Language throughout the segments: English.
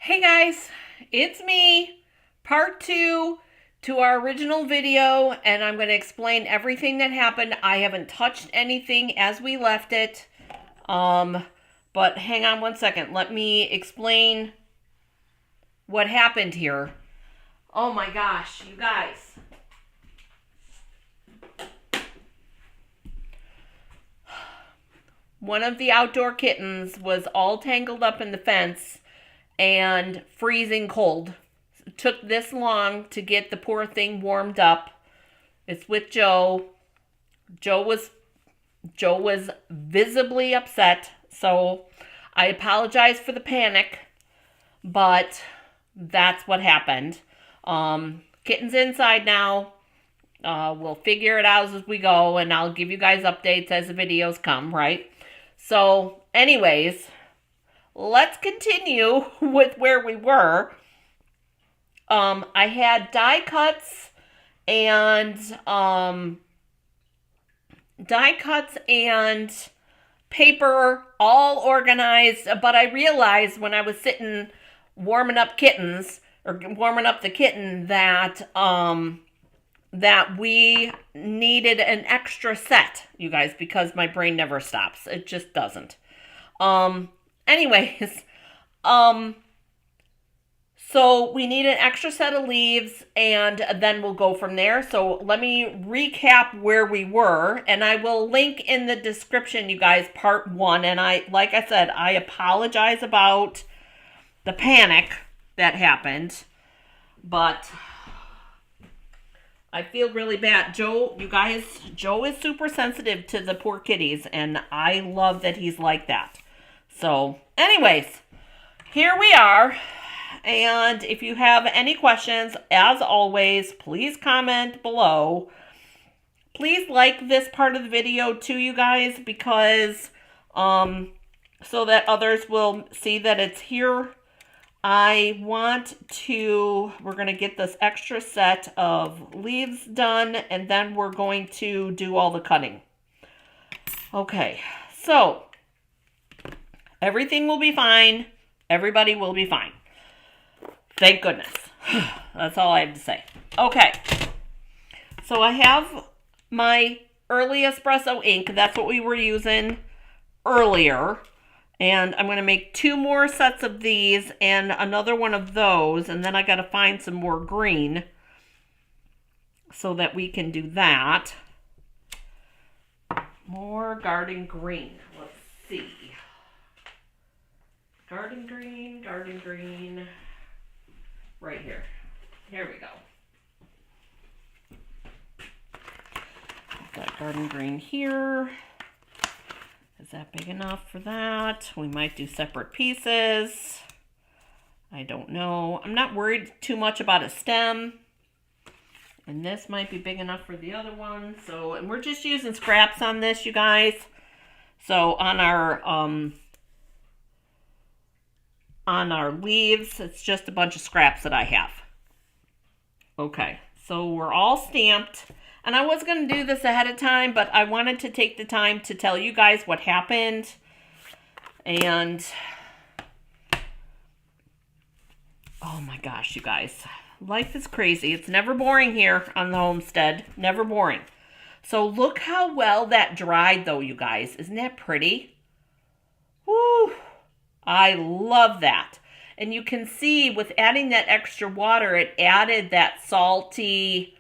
Hey guys, it's me, part two to our original video, and I'm going to explain everything that happened. I haven't touched anything as we left it, but hang on one second. Let me explain what happened here. Oh my gosh, you guys. One of the outdoor kittens was all tangled up in the fence and freezing cold. It took this long to get the poor thing warmed up. It's with Joe. Joe was visibly upset, so I apologize for the panic, but that's what happened. Kitten's inside now. We'll figure it out as we go, and I'll give you guys updates as the videos come, right? So, anyways, let's continue with where we were. I had die cuts and paper all organized, but I realized when I was sitting warming up kittens or warming up the kitten that that we needed an extra set, you guys, because my brain never stops. It just doesn't. Anyways, so we need an extra set of leaves, and then we'll go from there. So let me recap where we were, and I will link in the description, you guys, part one. And like I said, I apologize about the panic that happened, but I feel really bad. Joe, you guys, Joe is super sensitive to the poor kitties, and I love that he's like that. So, anyways, here we are. And if you have any questions, as always, please comment below. Please like this part of the video too, you guys, because so that others will see that it's here. We're going to get this extra set of leaves done, and then we're going to do all the cutting. Okay, so everything will be fine. Everybody will be fine. Thank goodness. That's all I have to say. Okay, so I have my early espresso ink. That's what we were using earlier. And I'm going to make 2 more sets of these and another one of those. And then I got to find some more green so that we can do that. More garden green. Let's see. Garden green. Right here. Here we go. I've got garden green here. Is that big enough for that? We might do separate pieces. I don't know. I'm not worried too much about a stem. And this might be big enough for the other one. So, and we're just using scraps on this, you guys. So on our leaves, it's just a bunch of scraps that I have. Okay, so we're all stamped. And I was going to do this ahead of time, but I wanted to take the time to tell you guys what happened. And, oh my gosh, you guys. Life is crazy. It's never boring here on the homestead. Never boring. So look how well that dried, though, you guys. Isn't that pretty? Woo! I love that. And you can see with adding that extra water, it added that salty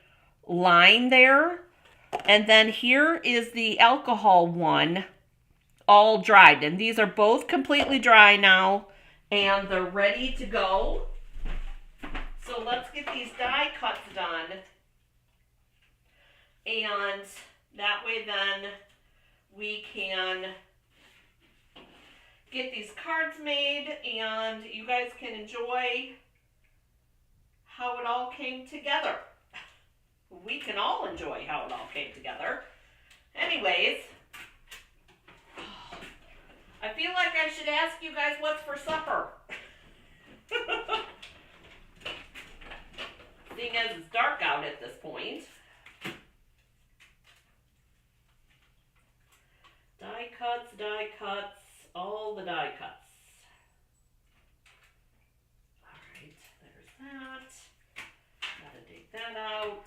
line there. And then here is the alcohol one, all dried. And these are both completely dry now, and they're ready to go. So let's get these die cuts done. And that way then we can get these cards made, and you guys can enjoy how it all came together. We can all enjoy how it all came together. Anyways, I feel like I should ask you guys what's for supper. Seeing as it's dark out at this point. Die cuts, all the die cuts. that. Gotta dig that out.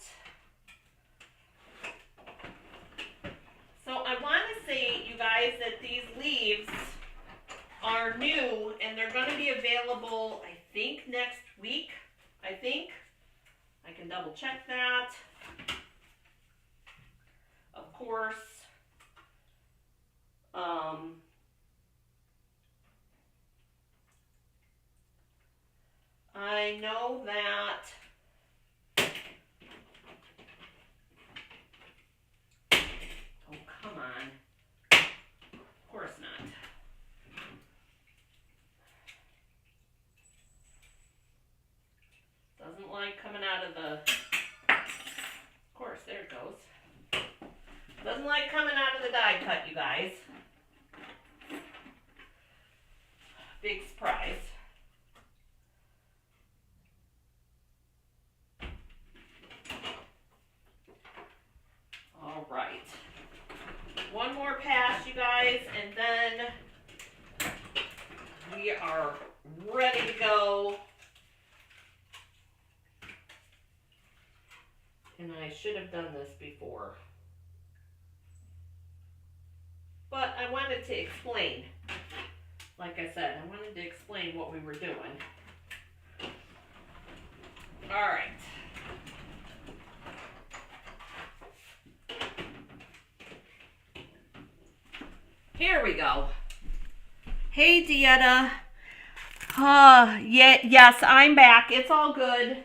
So I want to say, you guys, that these leaves are new and they're going to be available, I think, next week. I think. I can double check that. Of course. I know that. Oh, come on. Of course not. Doesn't like coming out of the. Of course, there it goes. Doesn't like coming out of the die cut, you guys. Big surprise. All right. One more pass, you guys, and then we are ready to go. And I should have done this before. But I wanted to explain. Like I said, I wanted to explain what we were doing. All right. Here we go. Hey, Dieta. Yes, I'm back. It's all good.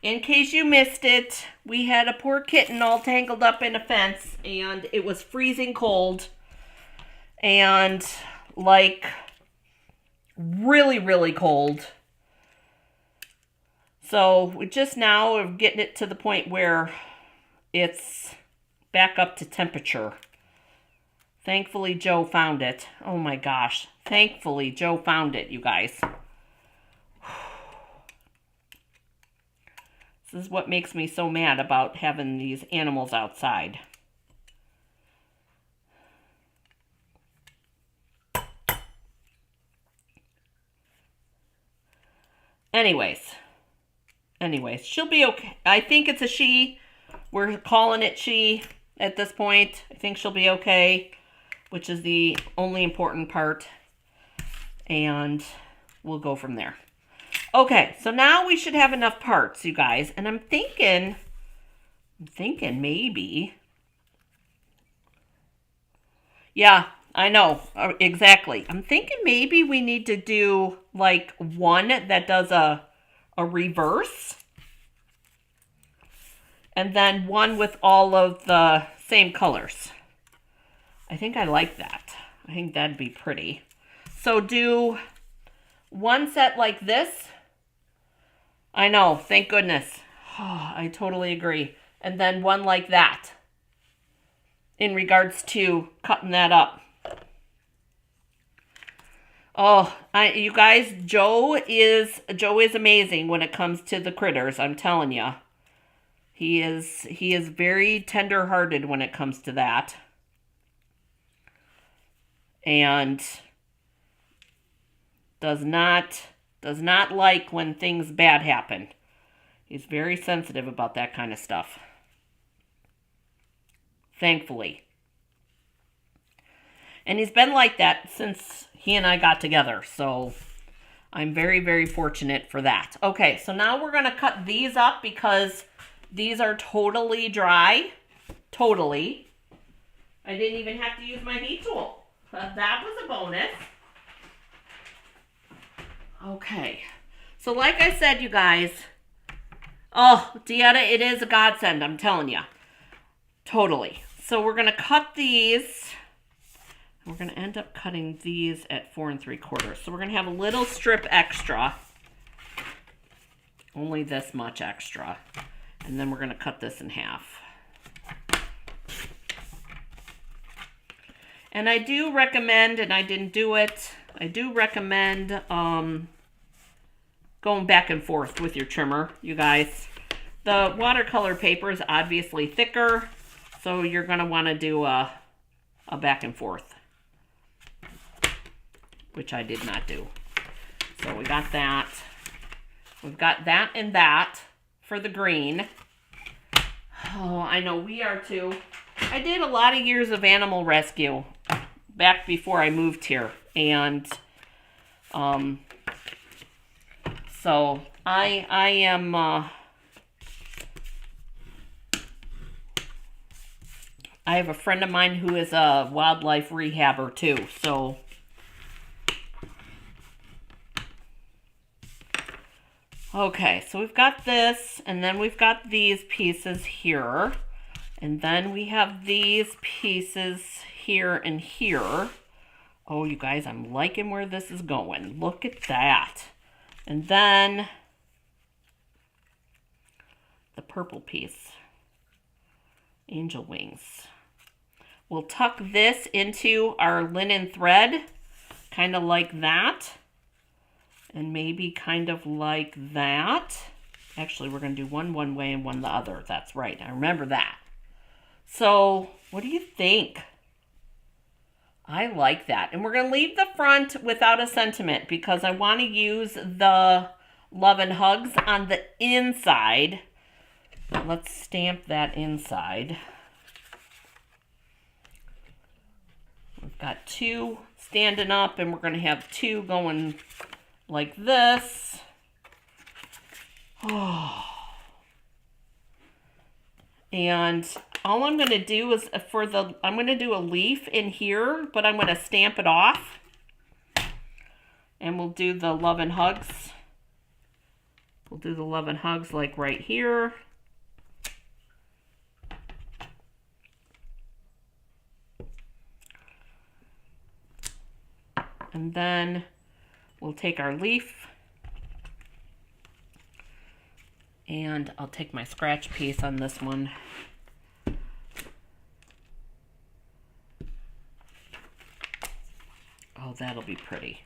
In case you missed it, we had a poor kitten all tangled up in a fence, and it was freezing cold. And, like, really, really cold. So, we just now are getting it to the point where it's back up to temperature. Thankfully, Joe found it. Oh my gosh. Thankfully, Joe found it, you guys. This is what makes me so mad about having these animals outside. Anyways, she'll be okay. I think it's a she. We're calling it she at this point. I think she'll be okay, which is the only important part. And we'll go from there. Okay, so now we should have enough parts, you guys. And I'm thinking maybe. Yeah, I know. Exactly. I'm thinking maybe we need to do like one that does a reverse. And then one with all of the same colors. I think I like that. I think that'd be pretty. So do one set like this. I know, thank goodness. Oh, I totally agree. And then one like that. In regards to cutting that up. Oh, you guys, Joe is amazing when it comes to the critters, I'm telling you. He is very tender-hearted when it comes to that. And does not like when things bad happen. He's very sensitive about that kind of stuff. Thankfully. And he's been like that since he and I got together. So I'm very, very fortunate for that. Okay, so now we're going to cut these up because these are totally dry. Totally. I didn't even have to use my heat tool. That was a bonus. Okay. So like I said, you guys. Oh, Dieta, it is a godsend, I'm telling you. Totally. So we're going to cut these. We're going to end up cutting these at 4 3/4. So we're going to have a little strip extra. Only this much extra. And then we're going to cut this in half. And I do recommend, and I didn't do it, I do recommend going back and forth with your trimmer, you guys. The watercolor paper is obviously thicker, so you're going to want to do a back and forth, which I did not do. So we got that. We've got that and that for the green. Oh, I know we are too. I did a lot of years of animal rescue back before I moved here. And so I am I have a friend of mine who is a wildlife rehabber too. So okay, so we've got this, and then we've got these pieces here, and then we have these pieces here and here. Oh, you guys, I'm liking where this is going. Look at that. And then the purple piece, angel wings. We'll tuck this into our linen thread, kind of like that. And maybe kind of like that. Actually, we're going to do one way and one the other. That's right. I remember that. So, what do you think? I like that. And we're going to leave the front without a sentiment because I want to use the Love and Hugs on the inside. Let's stamp that inside. We've got two standing up, and we're going to have two going like this. Oh. And all I'm going to do is I'm going to do a leaf in here, but I'm going to stamp it off. And we'll do the Love and Hugs. We'll do the Love and Hugs like right here. And then we'll take our leaf, and I'll take my scratch piece on this one. Oh, that'll be pretty.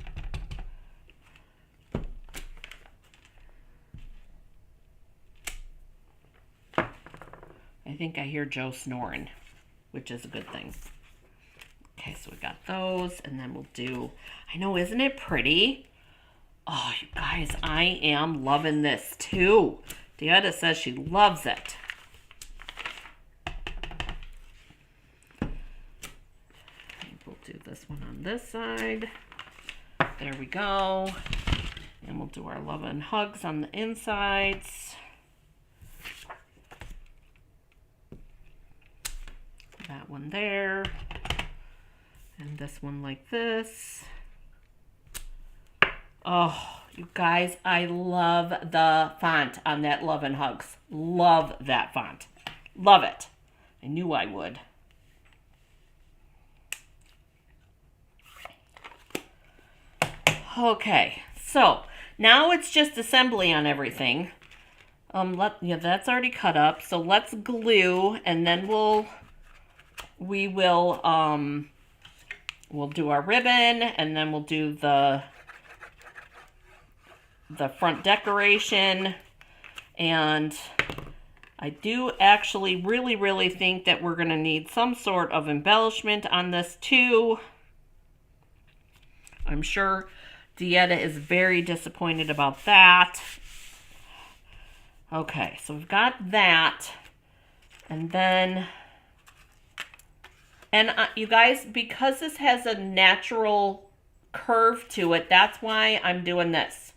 I think I hear Joe snoring, which is a good thing. Okay, so we got those, and then we'll do, I know, isn't it pretty? Oh, you guys, I am loving this too. Dieta says she loves it. We'll do this one on this side. There we go. And we'll do our Love and Hugs on the insides. That one there. And this one like this. Oh, you guys, I love the font on that Love and Hugs. Love that font. Love it. I knew I would. Okay, so now it's just assembly on everything. Yeah, that's already cut up. So let's glue, and then we'll do our ribbon, and then we'll do the front decoration. And I do actually really think that we're going to need some sort of embellishment on this too. I'm sure Dieta is very disappointed about that. Okay, so we've got that. And then, you guys, because this has a natural curve to it, that's why I'm doing this.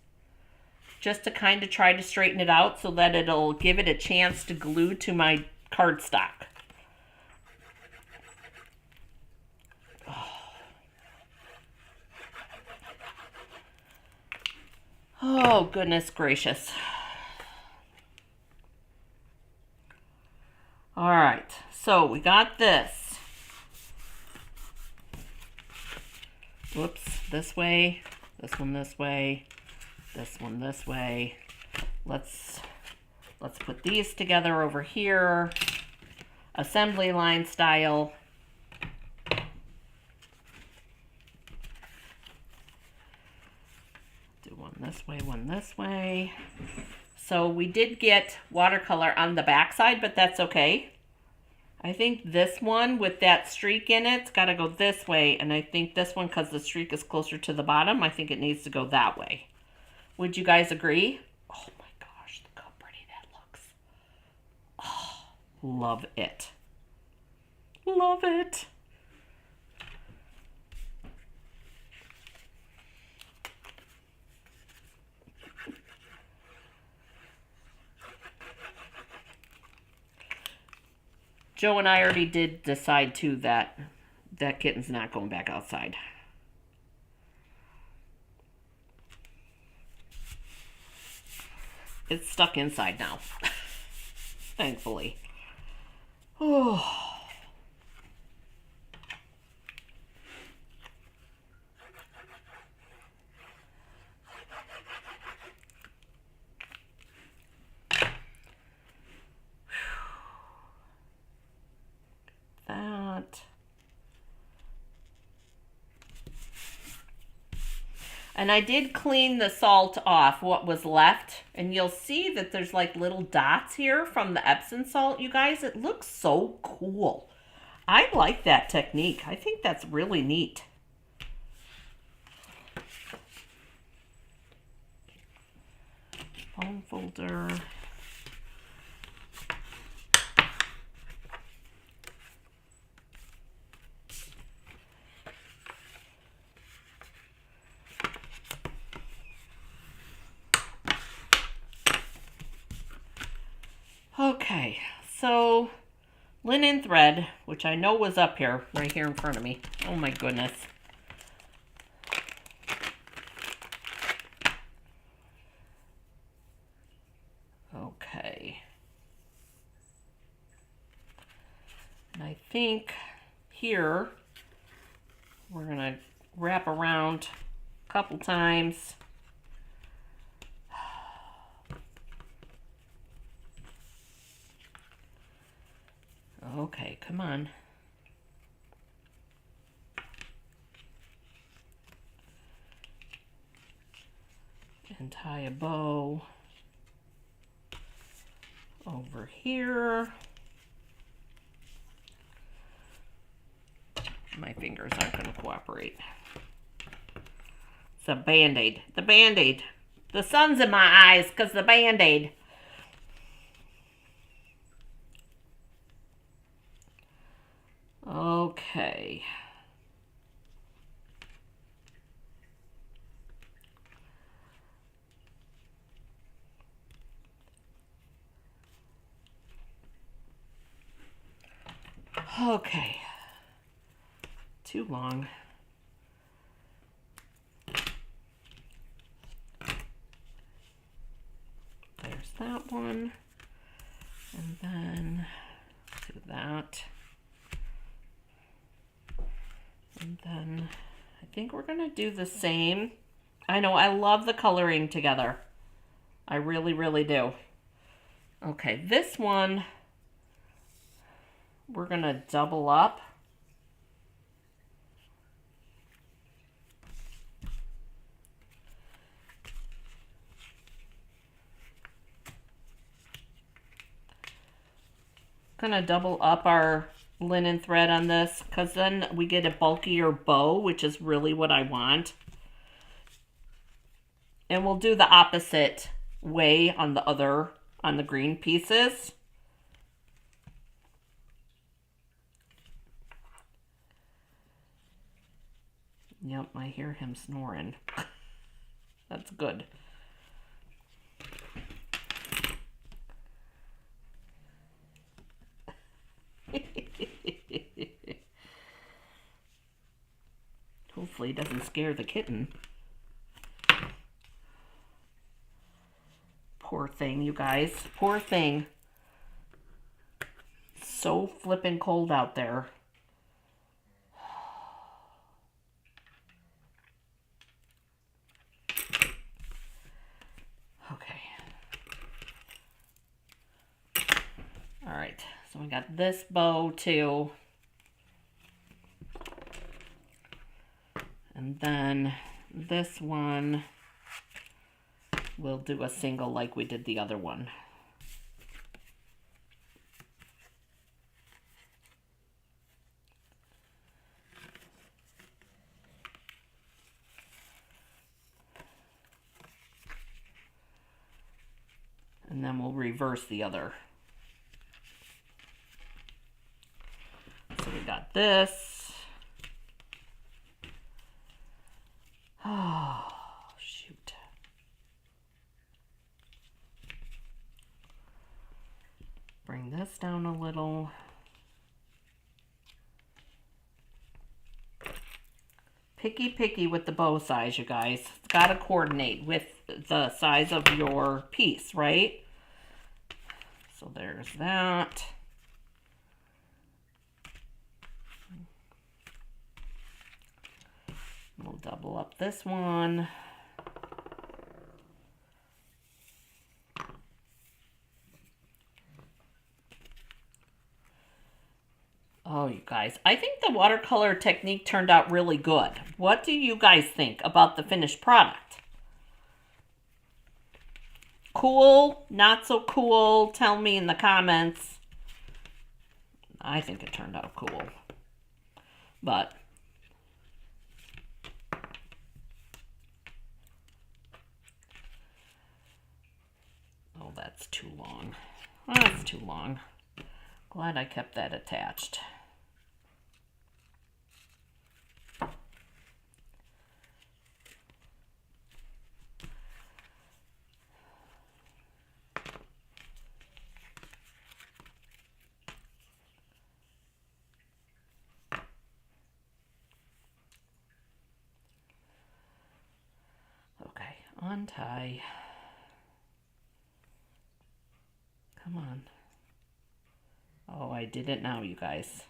Just to kind of try to straighten it out so that it'll give it a chance to glue to my cardstock. Oh, goodness gracious. All right, so we got this. Whoops, this way, this one this way, this one this way. Let's put these together over here, assembly line style. Do one this way, one this way. So we did get watercolor on the back side, but that's okay. I think this one with that streak in it's got to go this way, and I think this one, because the streak is closer to the bottom, I think it needs to go that way. Would you guys agree? Oh, Love it. Love it. Joe and I already did decide too that that kitten's not going back outside. It's stuck inside now. Thankfully. Oh. That. And I did clean the salt off, what was left. And you'll see that there's like little dots here from the Epsom salt, you guys. It looks so cool. I like that technique. I think that's really neat. Foam folder. Okay, so linen thread, which I know was up here, right here in front of me. Oh my goodness. Okay. And I think here we're going to wrap around a couple times. Okay, come on. And tie a bow over here. My fingers aren't going to cooperate. It's a Band-Aid. The Band-Aid. The sun's in my eyes because the Band-Aid. Okay. Okay. Too long. There's that one. And then do that. And then I think we're going to do the same. I know, I love the coloring together. I really, really do. Okay, this one we're going to double up. Going to double up our linen thread on this because then we get a bulkier bow, which is really what I want. And we'll do the opposite way on the green pieces. Yep, I hear him snoring. That's good. Hopefully it doesn't scare the kitten. Poor thing, you guys. Poor thing. So flippin' cold out there. Okay. All right, so we got this bow too. And then this one, we'll do a single like we did the other one. And then we'll reverse the other. got this. Oh, shoot. Bring this down a little. Picky with the bow size, you guys. It's got to coordinate with the size of your piece, right? So there's that. We'll double up this one. Oh, you guys, I think the watercolor technique turned out really good. What do you guys think about the finished product? Cool? Not so cool? Tell me in the comments. I think it turned out cool. But oh, that's too long. That's too long. Glad I kept that attached. Okay, untie. Come on. Oh, I did it now, you guys.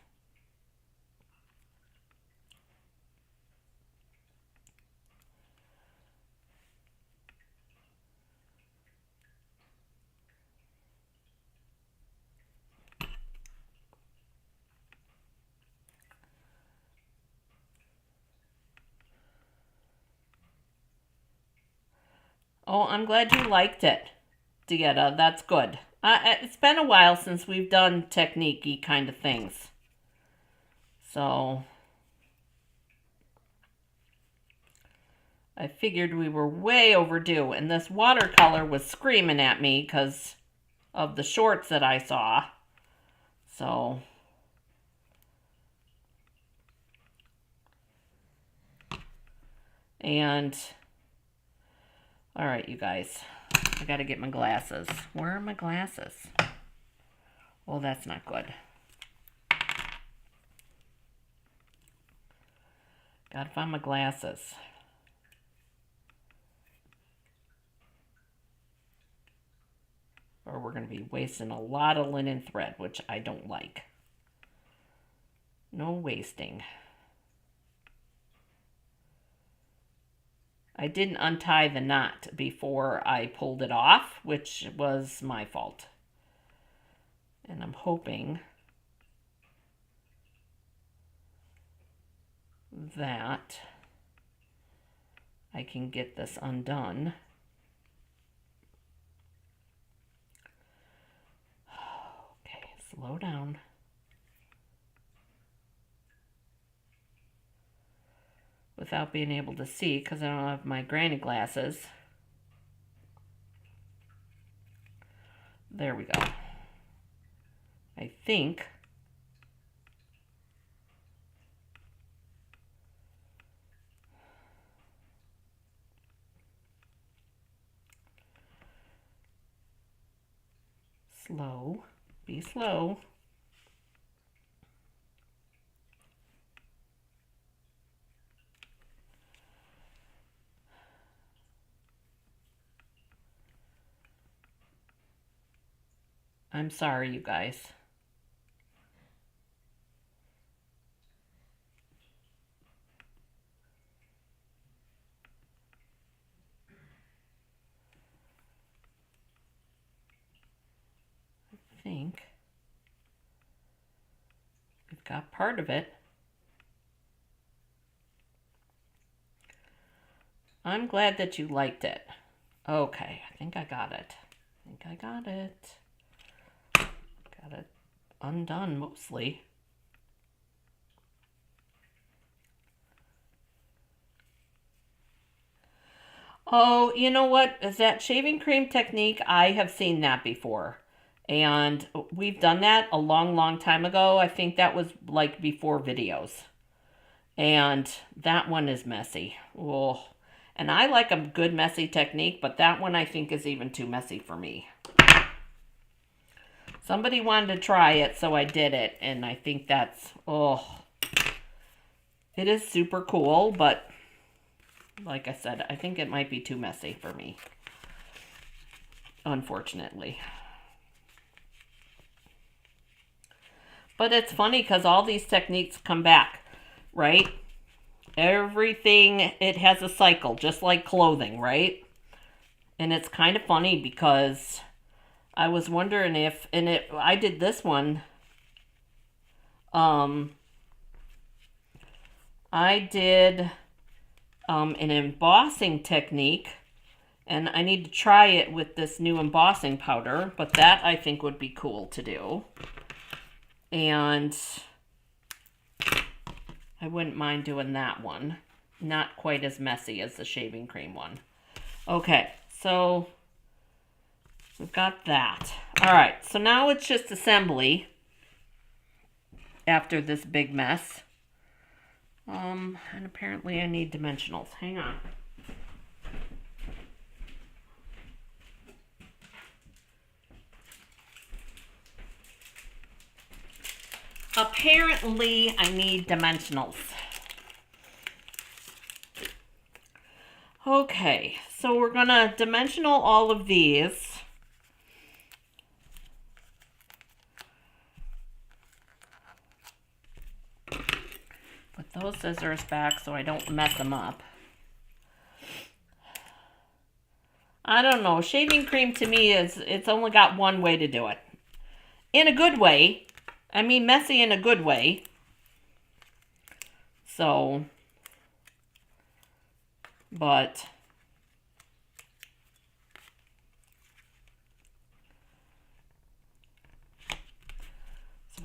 Oh, I'm glad you liked it, Dieta. That's good. It's been a while since we've done technique-y kind of things. So I figured we were way overdue, and this watercolor was screaming at me because of the shorts that I saw. So and all right, you guys, I gotta get my glasses. Where are my glasses? Well, that's not good. Gotta find my glasses. Or we're gonna be wasting a lot of linen thread, which I don't like. No wasting. I didn't untie the knot before I pulled it off, which was my fault. And I'm hoping that I can get this undone. Okay, slow down. Without being able to see because I don't have my granny glasses. There we go. I think slow, be slow. I'm sorry, you guys. I think we've got part of it. I'm glad that you liked it. Okay, I think I got it. Got it undone mostly. Oh, you know what? Is that shaving cream technique? I have seen that before. And we've done that a long, long time ago. I think that was like before videos. And that one is messy. Oh. And I like a good messy technique, but that one I think is even too messy for me. Somebody wanted to try it, so I did it. And I think that's, oh. It is super cool, but like I said, I think it might be too messy for me. Unfortunately. But it's funny because all these techniques come back, right? Everything, it has a cycle, just like clothing, right? And it's kind of funny because I was wondering if, I did this one. I did an embossing technique, and I need to try it with this new embossing powder, but that I think would be cool to do. And I wouldn't mind doing that one. Not quite as messy as the shaving cream one. Okay, so we've got that. All right, so now it's just assembly after this big mess. And apparently I need dimensionals. Hang on. Apparently, I need dimensionals. Okay, so we're gonna dimensional all of these. Put those scissors back so I don't mess them up. I don't know, shaving cream to me it's only got one way to do it. In a good way. I mean, messy in a good way. So, but so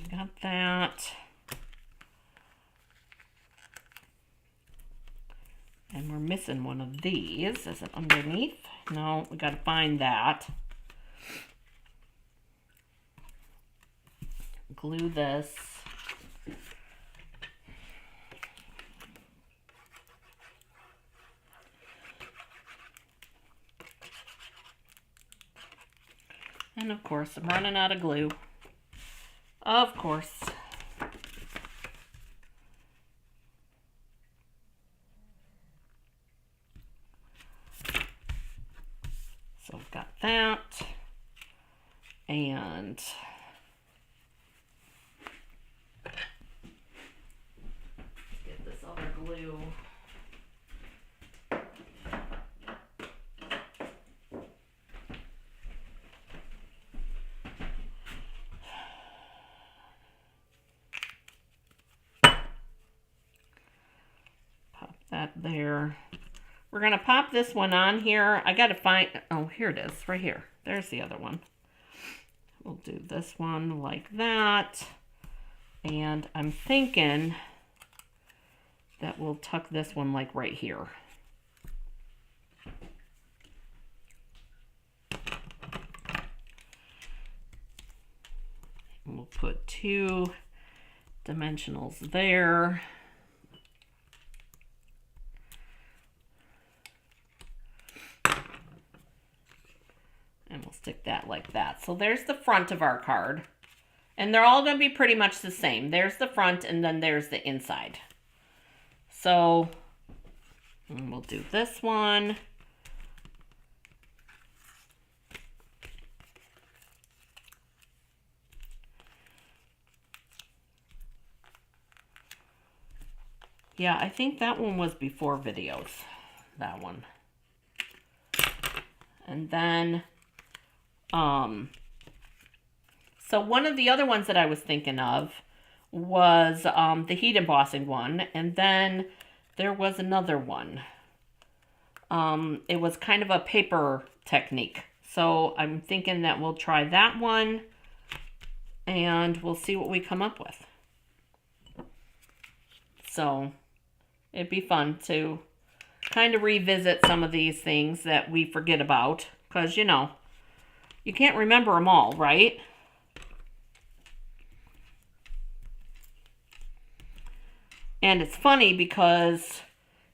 we got that. And we're missing one of these. Is it underneath? No, we got to find that. Glue this. And of course, I'm running out of glue. Of course. So I've got that. And get this other glue. Pop that there. We're going to pop this one on here. I got to find, oh, here it is, right here. There's the other one. We'll do this one like that. And I'm thinking that we'll tuck this one like right here. And we'll put 2 dimensionals there. And we'll stick that like that. So there's the front of our card. And they're all going to be pretty much the same. There's the front and then there's the inside. So we'll do this one. Yeah, I think that one was before videos. That one. And then, so one of the other ones that I was thinking of was the heat embossing one. And then there was another one. It was kind of a paper technique. So I'm thinking that we'll try that one and we'll see what we come up with. So it'd be fun to kind of revisit some of these things that we forget about. Because, you know, You can't remember them all, right? And it's funny because,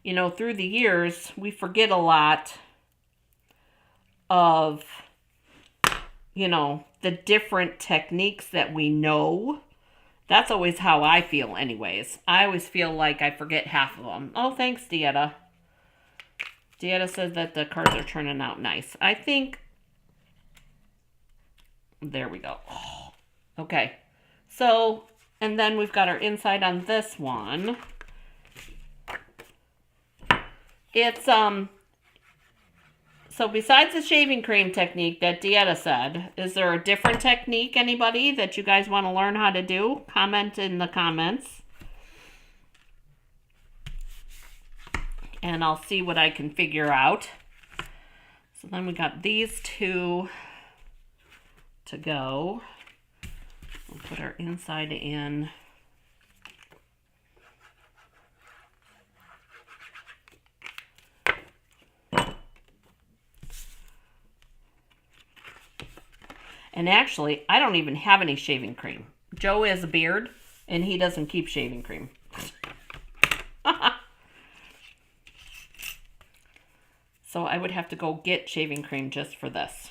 you know, through the years, we forget a lot of, you know, the different techniques that we know. That's always how I feel anyways. I always feel like I forget half of them. Oh, thanks, Dieta. Dieta says that the cards are turning out nice. I think, there we go. Oh, okay. So, and then we've got our inside on this one. It's, so besides the shaving cream technique that Dieta said, is there a different technique, anybody, that you guys want to learn how to do? Comment in the comments. And I'll see what I can figure out. So then we got these two to go. We'll put our inside in. And actually, I don't even have any shaving cream. Joe has a beard, and he doesn't keep shaving cream. So I would have to go get shaving cream just for this.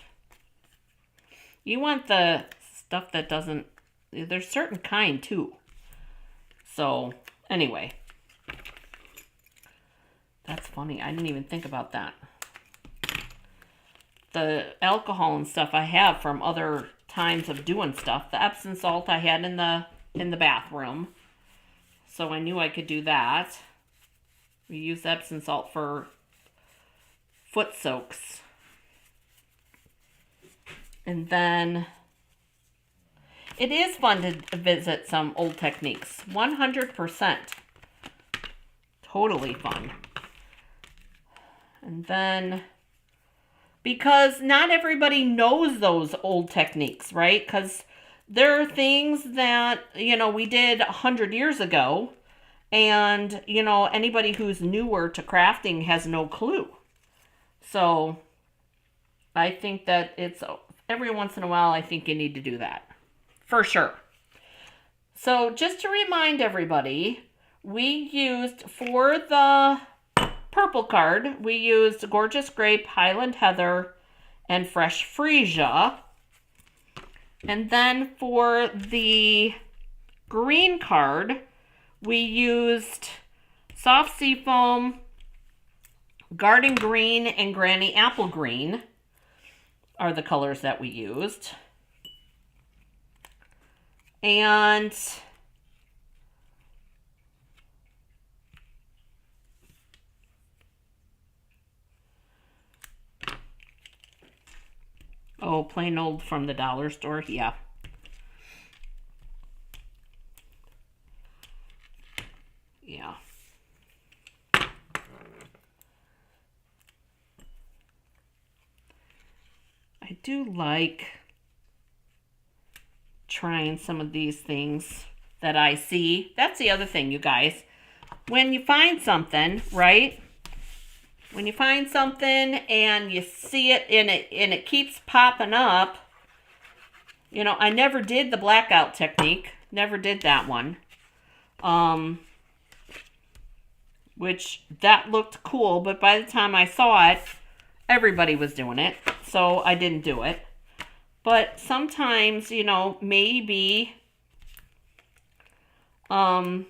You want the stuff that doesn't, there's certain kind too. So anyway, that's funny. I didn't even think about that. The alcohol and stuff I have from other times of doing stuff. The Epsom salt I had in the bathroom. So I knew I could do that. We use Epsom salt for foot soaks. And then it is fun to visit some old techniques. 100%. Totally fun. And then, because not everybody knows those old techniques, right? Because there are things that, you know, we did 100 years ago, and, you know, anybody who's newer to crafting has no clue. So I think that it's every once in a while, I think you need to do that for sure. So just to remind everybody, we used for the purple card, we used Gorgeous Grape, Highland Heather, and Fresh Freesia. And then for the green card, we used Soft Seafoam, Garden Green, and Granny Apple Green are the colors that we used. And oh, plain old from the dollar store, yeah. Yeah. I do like trying some of these things that I see. That's the other thing, you guys. When you find something, right? When you find something and you see it and it keeps popping up, you know, I never did the blackout technique. Never did that one. Which that looked cool, but by the time I saw it, everybody was doing it, so I didn't do it. But sometimes, you know, maybe, you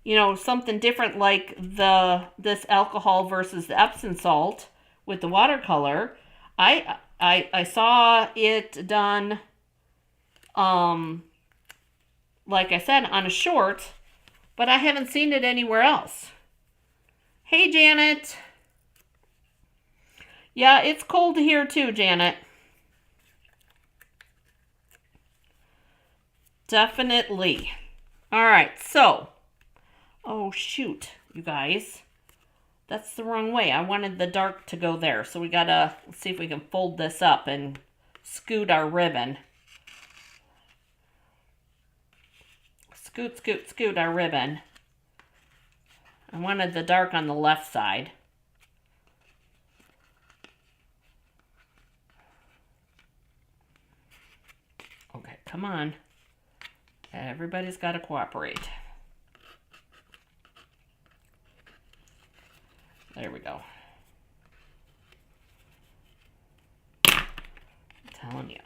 know, something different like this alcohol versus the Epsom salt with the watercolor. I saw it done, like I said, on a short, but I haven't seen it anywhere else. Hey, Janet. Yeah, it's cold here too, Janet. Definitely. All right, so, oh shoot, you guys. That's the wrong way. I wanted the dark to go there, so we gotta see if we can fold this up and scoot our ribbon. Scoot, scoot, scoot our ribbon. I wanted the dark on the left side. Come on. Everybody's got to cooperate. There we go. I'm telling you.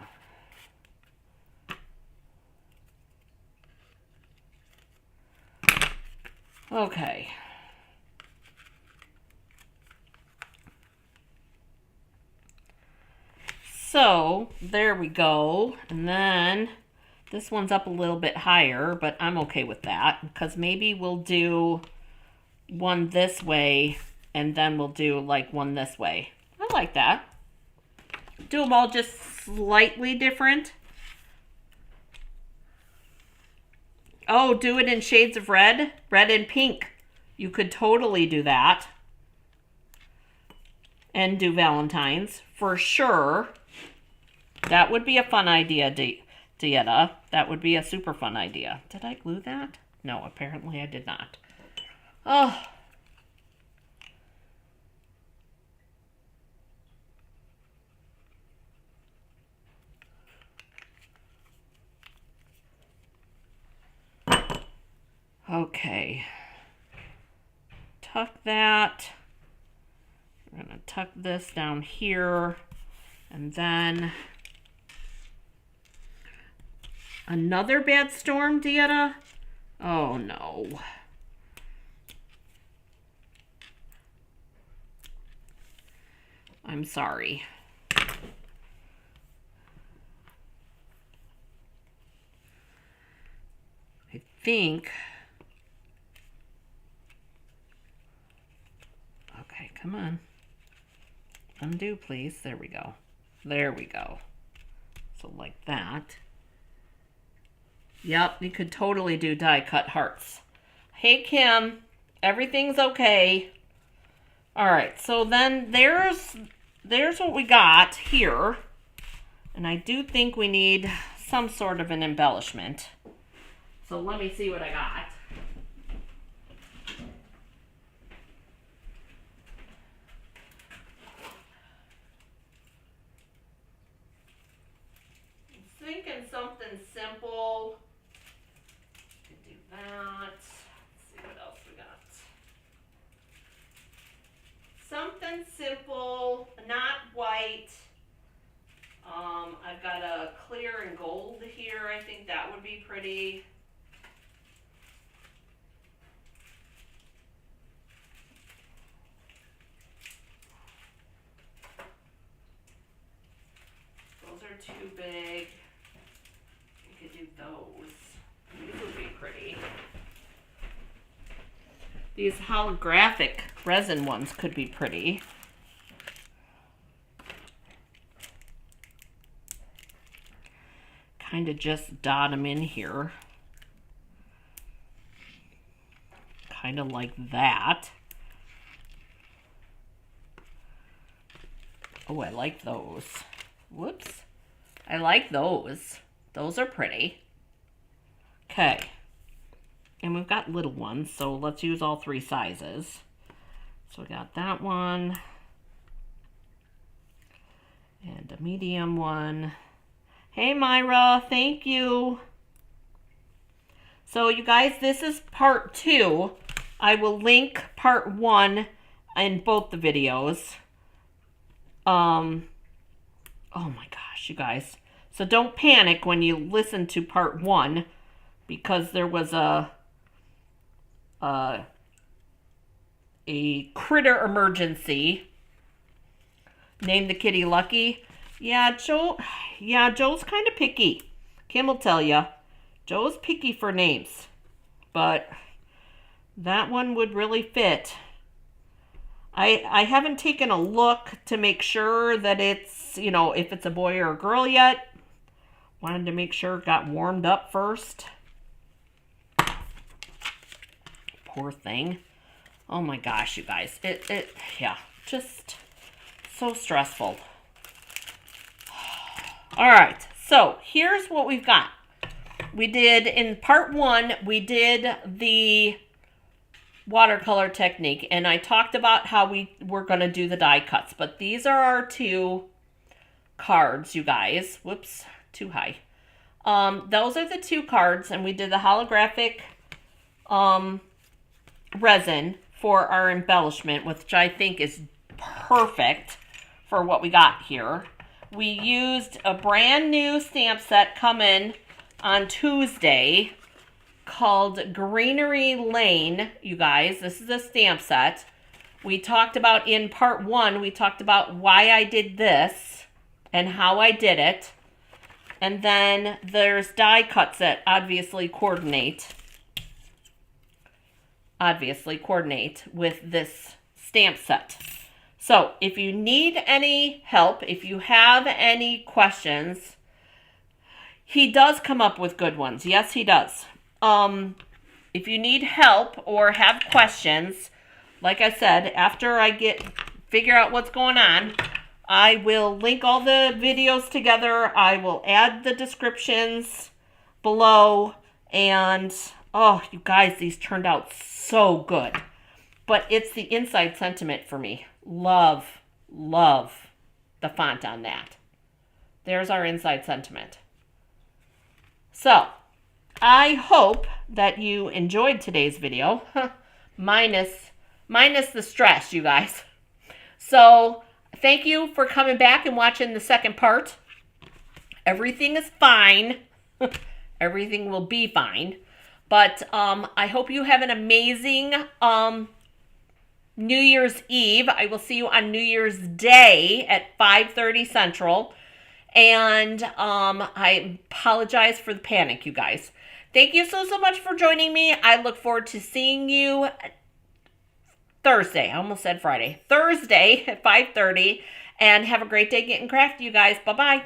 Okay. So, there we go. And then this one's up a little bit higher, but I'm okay with that because maybe we'll do one this way and then we'll do like one this way. I like that. Do them all just slightly different. Oh, do it in shades of red, red and pink. You could totally do that. And do Valentine's for sure. That would be a fun idea, Dieta. That would be a super fun idea. Did I glue that? No, apparently I did not. Oh. Okay. Tuck that. We're going to tuck this down here. And then another bad storm, Dieta? Oh, no. I'm sorry. I think... Okay, come on. Undo, please. There we go. There we go. So like that. Yep, you could totally do die cut hearts. Hey, Kim. Everything's okay. All right, so then there's what we got here. And I do think we need some sort of an embellishment. So let me see what I got. Thinking something simple. Could do that. Let's see what else we got. Something simple, not white. I've got a clear and gold here. I think that would be pretty. Those are too big. Could do those. These would be pretty. These holographic resin ones could be pretty. Kind of just dot them in here. Kind of like that. Oh, I like those. Whoops. I like those. Those are pretty. Okay. And we've got little ones, so let's use all three sizes. So we got that one. And a medium one. Hey, Myra, thank you. So you guys, this is part 2. I will link part 1 in both the videos. Oh my gosh, you guys. So don't panic when you listen to part 1 because there was a critter emergency. Name the kitty Lucky. Yeah, Joe's kind of picky. Kim will tell you. Joe's picky for names. But that one would really fit. I haven't taken a look to make sure that it's, you know, if it's a boy or a girl yet. Wanted to make sure it got warmed up first. Poor thing. Oh my gosh, you guys. Yeah, just so stressful. All right, so here's what we've got. We did, in part 1, we did the watercolor technique, and I talked about how we were going to do the die cuts, but these are our 2 cards, you guys. Whoops, too high. those are the 2 cards, and we did the holographic resin for our embellishment, which I think is perfect for what we got here. We used a brand new stamp set coming on Tuesday called Greenery Lane, you guys. This is a stamp set. We talked about in part 1, we talked about why I did this and how I did it. And then there's die cuts that obviously coordinate with this stamp set. So if you need any help, if you have any questions, he does come up with good ones. Yes, he does. If you need help or have questions, like I said, after I figure out what's going on, I will link all the videos together. I will add the descriptions below. And, oh, you guys, these turned out so good. But it's the inside sentiment for me. Love the font on that. There's our inside sentiment. So, I hope that you enjoyed today's video. minus the stress, you guys. So, thank you for coming back and watching the second part. Everything is fine. Everything will be fine. But I hope you have an amazing New Year's Eve. I will see you on New Year's Day at 5:30 Central. And I apologize for the panic, you guys. Thank you so much for joining me. I look forward to seeing you Thursday. I almost said Friday. Thursday at 5:30. And have a great day getting crafty, you guys. Bye-bye.